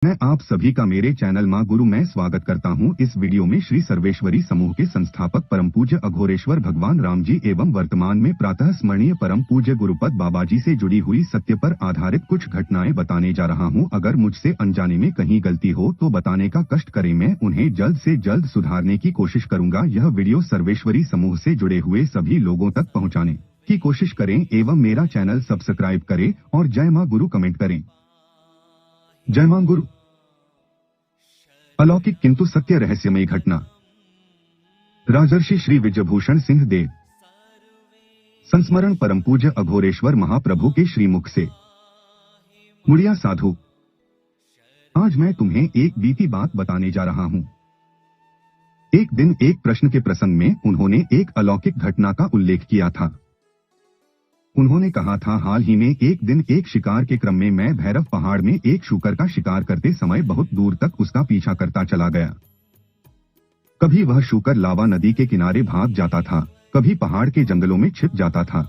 मैं आप सभी का मेरे चैनल मां गुरु में स्वागत करता हूं। इस वीडियो में श्री सर्वेश्वरी समूह के संस्थापक परम पूज्य अघोरेश्वर भगवान राम जी एवं वर्तमान में प्रातः स्मरणीय परम पूज्य गुरुपद बाबा जी से जुड़ी हुई सत्य पर आधारित कुछ घटनाएं बताने जा रहा हूं। अगर मुझसे अनजाने में कहीं गलती हो तो बताने का कष्ट करें, मैं उन्हें जल्द से जल्द सुधारने की कोशिश करूंगा। यह वीडियो सर्वेश्वरी समूह से जुड़े हुए सभी लोगों तक पहुँचाने की कोशिश करें एवं मेरा चैनल सब्सक्राइब करें और जय मां गुरु कमेंट करें। जय मां गुरु। अलौकिक किंतु सत्य रहस्यमयी घटना। राजर्षि श्री विजयभूषण सिंह देव संस्मरण परम पूज्य अघोरेश्वर महाप्रभु के श्रीमुख से। मुड़िया साधु, आज मैं तुम्हें एक बीती बात बताने जा रहा हूं। एक दिन एक प्रश्न के प्रसंग में उन्होंने एक अलौकिक घटना का उल्लेख किया था। उन्होंने कहा था, हाल ही में एक दिन एक शिकार के क्रम में मैं भैरव पहाड़ में एक शूकर का शिकार करते समय बहुत दूर तक उसका पीछा करता चला गया। कभी वह शूकर लावा नदी के किनारे भाग जाता था, कभी पहाड़ के जंगलों में छिप जाता था।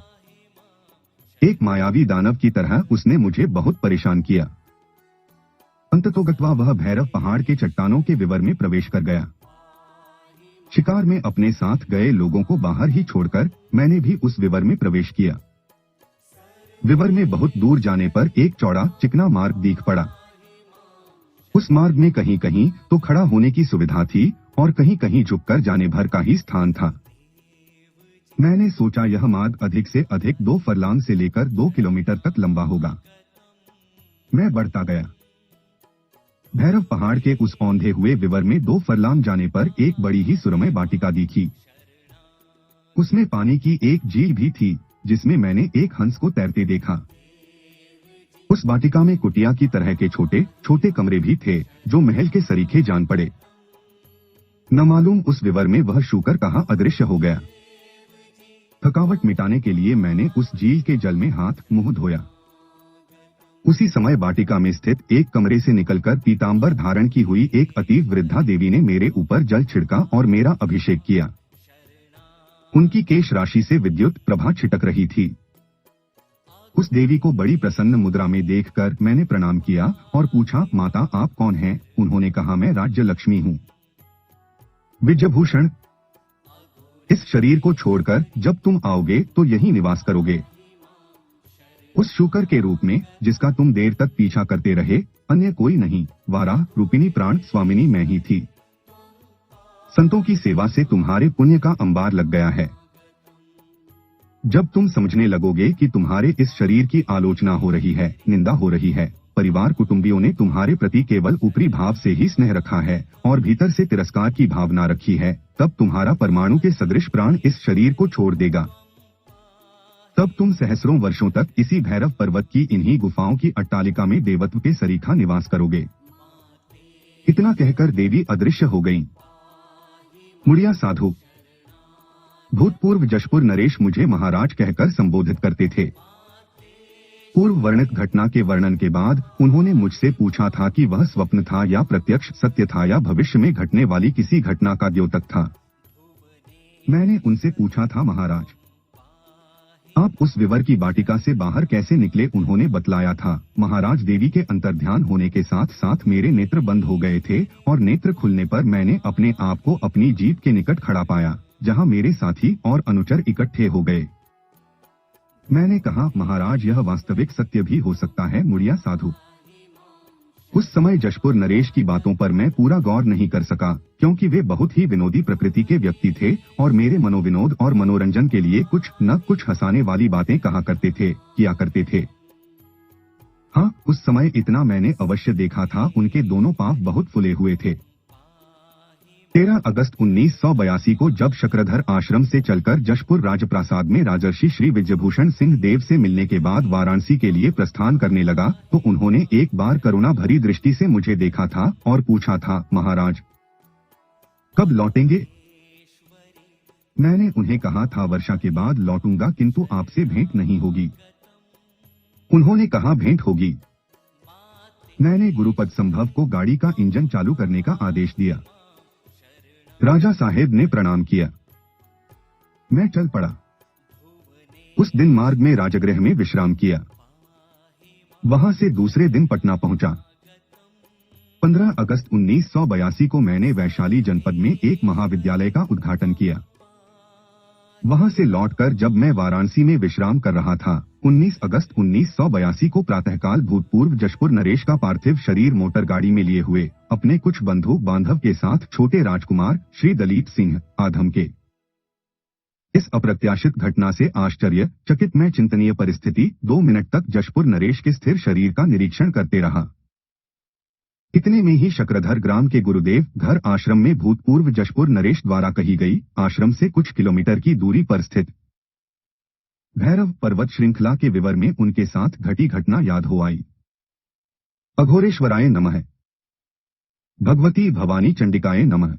एक मायावी दानव की तरह उसने मुझे बहुत परेशान किया। अंततोगत्वा वह भैरव पहाड़ के चट्टानों के विवर में प्रवेश कर गया। शिकार में अपने साथ गए लोगों को बाहर ही छोड़कर मैंने भी उस विवर में प्रवेश किया। विवर में बहुत दूर जाने पर एक चौड़ा चिकना मार्ग दिख पड़ा। उस मार्ग में कहीं कहीं तो खड़ा होने की सुविधा थी और कहीं कहीं झुककर जाने भर का ही स्थान था। मैंने सोचा यह मार्ग अधिक से अधिक 2 फरलांग से लेकर 2 किलोमीटर तक लंबा होगा। मैं बढ़ता गया। भैरव पहाड़ के उस औंधे हुए विवर में 2 फरलांग जाने पर एक बड़ी ही सुरमय वाटिका दिखी। उसमें पानी की एक झील भी थी जिसमें मैंने एक हंस को तैरते देखा। उस वाटिका में कुटिया की तरह के छोटे छोटे कमरे भी थे जो महल के सरीखे जान पड़े। न मालूम उस विवर में वह शूकर कहाँ अदृश्य हो गया। थकावट मिटाने के लिए मैंने उस झील के जल में हाथ मुंह धोया। उसी समय वाटिका में स्थित एक कमरे से निकलकर पीतांबर धारण की हुई एक अति वृद्धा देवी ने मेरे ऊपर जल छिड़का और मेरा अभिषेक किया। उनकी केश राशि से विद्युत प्रभा छिटक रही थी। उस देवी को बड़ी प्रसन्न मुद्रा में देखकर मैंने प्रणाम किया और पूछा, माता आप कौन हैं? उन्होंने कहा, मैं राज्य लक्ष्मी हूँ। विजयभूषण, इस शरीर को छोड़कर जब तुम आओगे तो यहीं निवास करोगे। उस शूकर के रूप में जिसका तुम देर तक पीछा करते रहे, अन्य कोई नहीं, वाराह रूपिणी प्राण स्वामिनी मैं ही थी। संतों की सेवा से तुम्हारे पुण्य का अंबार लग गया है। जब तुम समझने लगोगे कि तुम्हारे इस शरीर की आलोचना हो रही है, निंदा हो रही है, परिवार कुटुंबियों ने तुम्हारे प्रति केवल ऊपरी भाव से ही स्नेह रखा है और भीतर से तिरस्कार की भावना रखी है, तब तुम्हारा परमाणु के सदृश प्राण इस शरीर को छोड़ देगा। तब तुम सहस्रों वर्षों तक इसी भैरव पर्वत की इन्हीं गुफाओं की अट्टालिका में देवत्व के सरीखा निवास करोगे। इतना कहकर देवी अदृश्य हो गईं। मुड़िया साधु, भूतपूर्व जशपुर नरेश मुझे महाराज कहकर संबोधित करते थे। पूर्व वर्णित घटना के वर्णन के बाद उन्होंने मुझसे पूछा था कि वह स्वप्न था या प्रत्यक्ष सत्य था या भविष्य में घटने वाली किसी घटना का द्योतक था। मैंने उनसे पूछा था, महाराज आप उस विवर की वाटिका से बाहर कैसे निकले? उन्होंने बतलाया था, महाराज देवी के अंतर्ध्यान होने के साथ साथ मेरे नेत्र बंद हो गए थे और नेत्र खुलने पर मैंने अपने आप को अपनी जीभ के निकट खड़ा पाया, जहां मेरे साथी और अनुचर इकट्ठे हो गए। मैंने कहा, महाराज यह वास्तविक सत्य भी हो सकता है। मुड़िया साधु, उस समय जशपुर नरेश की बातों पर मैं पूरा गौर नहीं कर सका क्योंकि वे बहुत ही विनोदी प्रकृति के व्यक्ति थे और मेरे मनोविनोद और मनोरंजन के लिए कुछ न कुछ हंसाने वाली बातें कहा करते थे, किया करते थे। हाँ, उस समय इतना मैंने अवश्य देखा था, उनके दोनों पांव बहुत फुले हुए थे। 13 अगस्त 1982 को जब शक्रधर आश्रम से चलकर जशपुर राजप्रासाद में राजर्षि श्री विजयभूषण सिंह देव से मिलने के बाद वाराणसी के लिए प्रस्थान करने लगा तो उन्होंने एक बार करुणा भरी दृष्टि से मुझे देखा था और पूछा था, महाराज कब लौटेंगे? मैंने उन्हें कहा था, वर्षा के बाद लौटूंगा, किंतु आपसे भेंट नहीं होगी। उन्होंने कहा, भेंट होगी। मैंने गुरुपद संभव को गाड़ी का इंजन चालू करने का आदेश दिया। राजा साहेब ने प्रणाम किया। मैं चल पड़ा। उस दिन मार्ग में राजगृह में विश्राम किया। वहां से दूसरे दिन पटना पहुंचा। 15 अगस्त 1982 को मैंने वैशाली जनपद में एक महाविद्यालय का उद्घाटन किया। वहां से लौटकर जब मैं वाराणसी में विश्राम कर रहा था, 19 अगस्त 1982 को प्रातःकाल भूतपूर्व जशपुर नरेश का पार्थिव शरीर मोटर गाड़ी में लिए हुए अपने कुछ बंधु बांधव के साथ छोटे राजकुमार श्री दलीप सिंह आधम के। इस अप्रत्याशित घटना से आश्चर्यचकित मैं चिंतनीय परिस्थिति 2 मिनट तक जशपुर नरेश के स्थिर शरीर का निरीक्षण करते रहा। इतने में ही शक्रधर ग्राम के गुरुदेव घर आश्रम में भूतपूर्व जशपुर नरेश द्वारा कही गई आश्रम से कुछ किलोमीटर की दूरी पर स्थित भैरव पर्वत श्रृंखला के विवर में उनके साथ घटी घटना याद हो आई। अघोरेश्वराय नमः। भगवती भवानी चंडिकाय नमः।